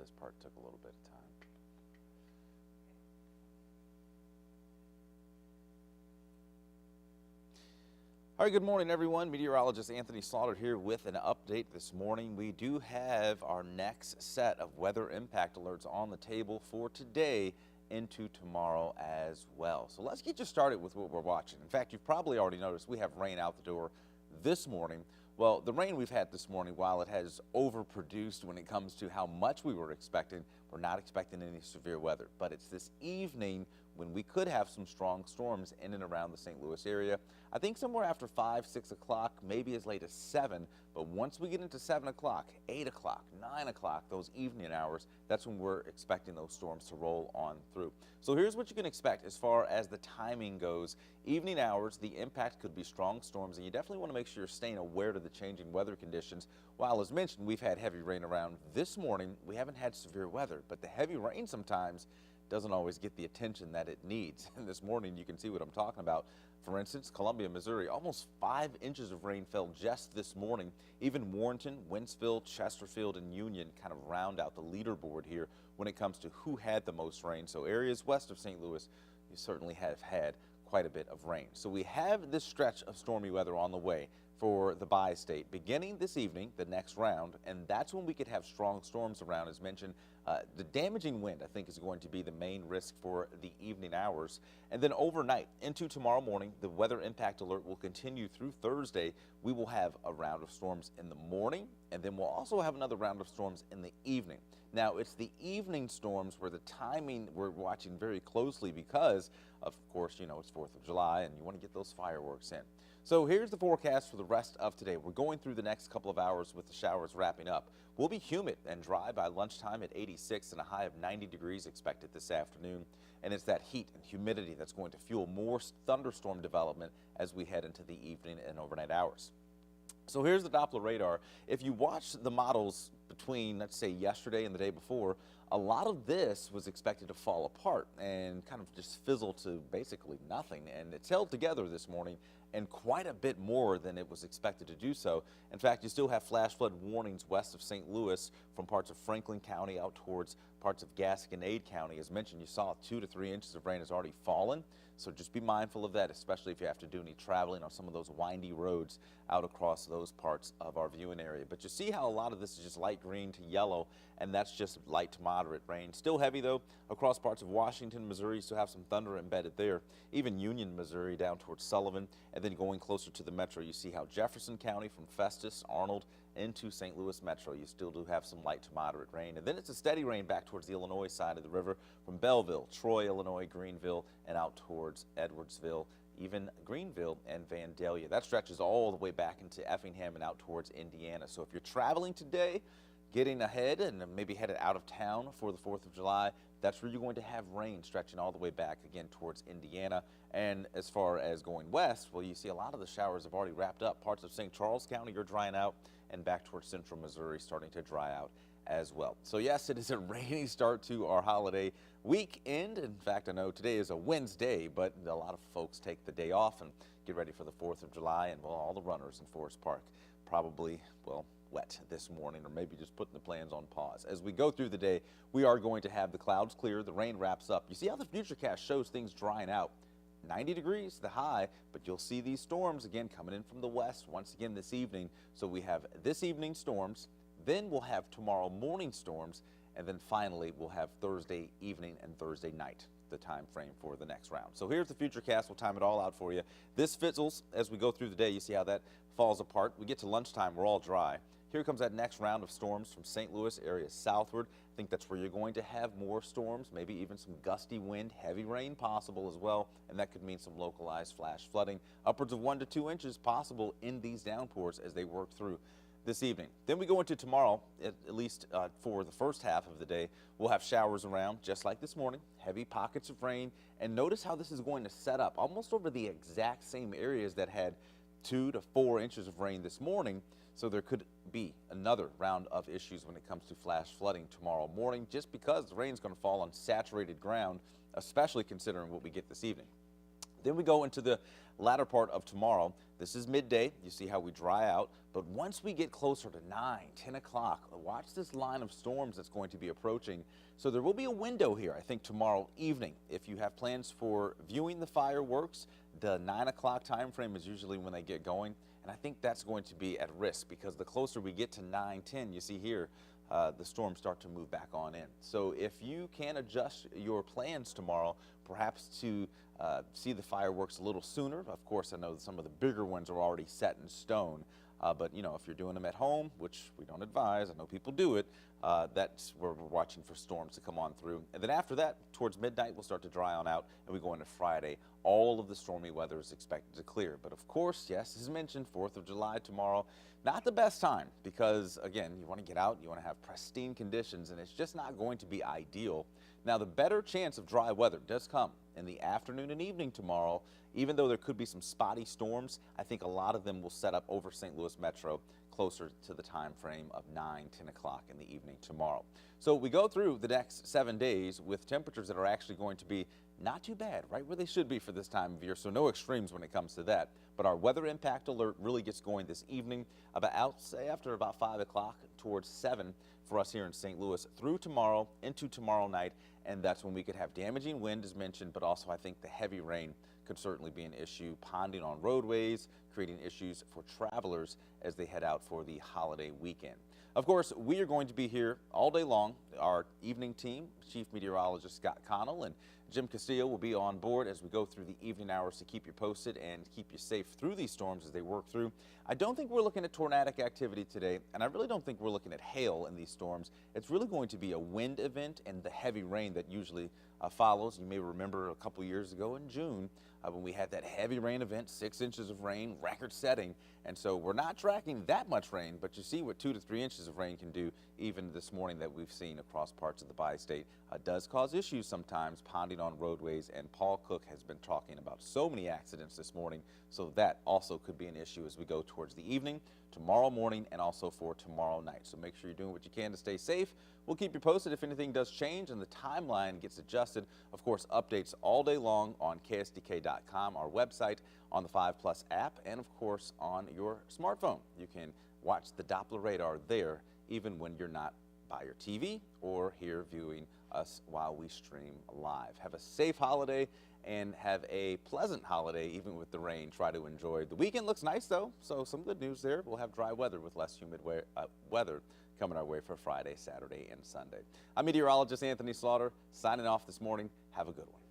this part took a little bit of time. All right, good morning, everyone. Meteorologist Anthony Slaughter here with an update this morning. We do have our next set of weather impact alerts on the table for today into tomorrow as well. So let's get you started with what we're watching. In fact, you've probably already noticed we have rain out the door this morning. Well, the rain we've had this morning, while it has overproduced when it comes to how much we were expecting, we're not expecting any severe weather. But it's this evening when we could have some strong storms in and around the St. Louis area. I think somewhere after 5, 6 o'clock, maybe as late as 7. But once we get into 7 o'clock, 8 o'clock, 9 o'clock, those evening hours, that's when we're expecting those storms to roll on through. So here's what you can expect as far as the timing goes. Evening hours, the impact could be strong storms, and you definitely want to make sure you're staying aware to the changing weather conditions. While, as mentioned, we've had heavy rain around this morning, we haven't had severe weather, but the heavy rain sometimes doesn't always get the attention that it needs. And this morning, you can see what I'm talking about. For instance, Columbia, Missouri, almost 5 inches of rain fell just this morning. Even Warrenton, Wentzville, Chesterfield, and Union kind of round out the leaderboard here when it comes to who had the most rain. So areas west of St. Louis, you certainly have had quite a bit of rain. So we have this stretch of stormy weather on the way for the bi-state beginning this evening, the next round, and that's when we could have strong storms around. As mentioned, the damaging wind, I think, is going to be the main risk for the evening hours. And then overnight into tomorrow morning, the weather impact alert will continue through Thursday. We will have a round of storms in the morning, and then we'll also have another round of storms in the evening. Now, it's the evening storms where the timing we're watching very closely because, of course, you know, it's 4th of July and you want to get those fireworks in. So here's the forecast for the rest of today. We're going through the next couple of hours with the showers wrapping up. We'll be humid and dry by lunchtime at 86 and a high of 90 degrees expected this afternoon. And it's that heat and humidity that's going to fuel more thunderstorm development as we head into the evening and overnight hours. So here's the Doppler radar. If you watch the models between, let's say, yesterday and the day before, a lot of this was expected to fall apart and kind of just fizzle to basically nothing. And it's held together this morning and quite a bit more than it was expected to do so. In fact, you still have flash flood warnings west of St. Louis from parts of Franklin County out towards parts of Gasconade County. As mentioned, you saw 2 to 3 inches of rain has already fallen. So just be mindful of that, especially if you have to do any traveling on some of those windy roads out across those parts of our viewing area. But you see how a lot of this is just light green to yellow, and that's just light to moderate rain. Still heavy, though, across parts of Washington, Missouri. You still have some thunder embedded there. Even Union, Missouri, down towards Sullivan. And then going closer to the metro, you see how Jefferson County from Festus, Arnold, into St. Louis Metro, you still do have some light to moderate rain. And then it's a steady rain back towards the Illinois side of the river from Belleville, Troy, Illinois, Greenville, and out towards Edwardsville, even Greenville and Vandalia. That stretches all the way back into Effingham and out towards Indiana. So if you're traveling today, getting ahead and maybe headed out of town for the 4th of July, that's where you're going to have rain stretching all the way back again towards Indiana. And as far as going west, well, you see a lot of the showers have already wrapped up. Parts of St. Charles County are drying out, and back towards central Missouri starting to dry out as well. So yes, it is a rainy start to our holiday weekend. In fact, I know today is a Wednesday, but a lot of folks take the day off and get ready for the 4th of July, and well, all the runners in Forest Park probably, well, wet this morning, or maybe just putting the plans on pause. As we go through the day, we are going to have the clouds clear, the rain wraps up. You see how the futurecast shows things drying out. 90 degrees, the high, but you'll see these storms again coming in from the west once again this evening. So we have this evening storms, then we'll have tomorrow morning storms, and then finally we'll have Thursday evening and Thursday night, the time frame for the next round. So here's the futurecast. We'll time it all out for you. This fizzles as we go through the day. You see how that falls apart. We get to lunchtime, we're all dry. Here comes that next round of storms from St. Louis area southward. I think that's where you're going to have more storms, maybe even some gusty wind, heavy rain possible as well, and that could mean some localized flash flooding. Upwards of 1 to 2 inches possible in these downpours as they work through this evening. Then we go into tomorrow, at least for the first half of the day. We'll have showers around just like this morning, heavy pockets of rain, and notice how this is going to set up almost over the exact same areas that had 2 to 4 inches of rain this morning. So there could be another round of issues when it comes to flash flooding tomorrow morning, just because the rain is going to fall on saturated ground, especially considering what we get this evening. Then we go into the latter part of tomorrow. This is midday. You see how we dry out. But once we get closer to 9, 10 o'clock, watch this line of storms that's going to be approaching. So there will be a window here, I think, tomorrow evening. If you have plans for viewing the fireworks, the 9 o'clock time frame is usually when they get going. And I think that's going to be at risk because the closer we get to 9, 10, you see here, the storms start to move back on in. So if you can adjust your plans tomorrow, perhaps to see the fireworks a little sooner. Of course, I know that some of the bigger ones are already set in stone. But, you know, if you're doing them at home, which we don't advise, I know people do it, that's where we're watching for storms to come on through. And then after that, towards midnight, we'll start to dry on out, and we go into Friday. All of the stormy weather is expected to clear. But, of course, yes, as mentioned, 4th of July tomorrow, not the best time because, again, you want to get out, you want to have pristine conditions, and it's just not going to be ideal. Now, the better chance of dry weather does come in the afternoon and evening tomorrow. Even though there could be some spotty storms, I think a lot of them will set up over St. Louis Metro closer to the time frame of 9, 10 o'clock in the evening tomorrow. So we go through the next 7 days with temperatures that are actually going to be not too bad, right where they should be for this time of year, so no extremes when it comes to that. But our weather impact alert really gets going this evening, after about 5 o'clock towards 7 for us here in St. Louis through tomorrow into tomorrow night, and that's when we could have damaging wind as mentioned, but also I think the heavy rain could certainly be an issue, ponding on roadways, creating issues for travelers as they head out for the holiday weekend. Of course, we are going to be here all day long. Our evening team, Chief Meteorologist Scott Connell and Jim Castillo will be on board as we go through the evening hours to keep you posted and keep you safe through these storms as they work through. I don't think we're looking at tornadic activity today, and I really don't think we're looking at hail in these storms. It's really going to be a wind event and the heavy rain that usually follows. You may remember a couple years ago in June when we had that heavy rain event, 6 inches of rain, record setting. And so we're not tracking that much rain, but you see what 2 to 3 inches of rain can do even this morning that we've seen across parts of the bi-state. Does cause issues sometimes, ponding on roadways, and Paul Cook has been talking about so many accidents this morning, so that also could be an issue as we go towards the evening, tomorrow morning, and also for tomorrow night. So make sure you're doing what you can to stay safe. We'll keep you posted if anything does change and the timeline gets adjusted. Of course, updates all day long on KSDK.com, our website, on the 5 Plus app, and of course on your smartphone. You can watch the Doppler radar there even when you're not by your TV or here viewing us while we stream live. Have a safe holiday and have a pleasant holiday even with the rain. Try to enjoy. The weekend looks nice though, so some good news there. We'll have dry weather with less humid weather coming our way for Friday, Saturday, and Sunday. I'm meteorologist Anthony Slaughter signing off this morning. Have a good one.